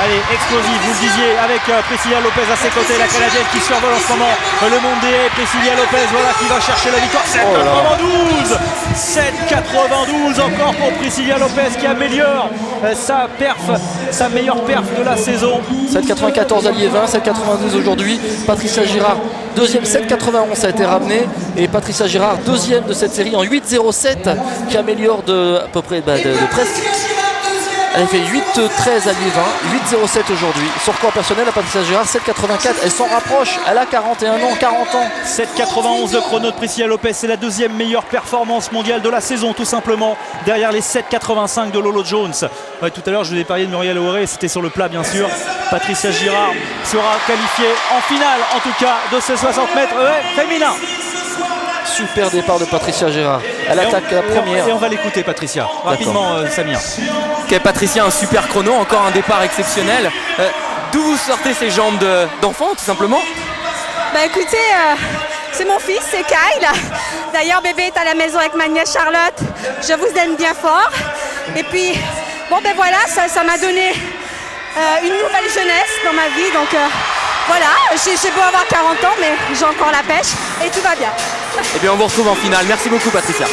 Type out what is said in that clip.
Allez, explosif, vous le disiez, avec Priscilla Lopez à ses côtés, la Canadienne qui survole en ce moment le monde des haies. Priscilla Lopez, voilà, qui va chercher la victoire. 7,92 7,92 encore pour Priscilla Lopez qui améliore sa meilleure perf de la saison. 7,94 allié 20, 7,92 aujourd'hui. Patricia Girard, deuxième, 7,91 ça a été ramené. Et Patricia Girard, deuxième de cette série en 8,07 qui améliore de à peu près de presque. Elle a fait 8,13 allié 20, 8,07 aujourd'hui. Son record personnel à Patricia Girard, 7,84. Elle s'en rapproche, elle a 41 ans, 40 ans. 7,91 de chrono de Priscilla Lopez, c'est la deuxième meilleure performance mondiale de la saison, tout simplement, derrière les 7,85 de Lolo Jones. Ouais, tout à l'heure, je vous ai parlé de Muriel Auré, c'était sur le plat, bien sûr. Patricia Girard sera qualifiée en finale, en tout cas, de ces 60 mètres féminin. Super départ de Patricia Girard. Elle attaque la première. Et on va l'écouter, Patricia. Rapidement, Samir. Ok, Patricia, un super chrono, encore un départ exceptionnel. D'où vous sortez ces jambes d'enfant, tout simplement? Bah écoutez, c'est mon fils, c'est Kyle. D'ailleurs, bébé est à la maison avec ma nièce Charlotte. Je vous aime bien fort. Et puis, bon ben voilà, ça m'a donné une nouvelle jeunesse dans ma vie. Donc voilà, j'ai beau avoir 40 ans, mais j'ai encore la pêche et tout va bien. Eh bien, on vous retrouve en finale. Merci beaucoup, Patricia.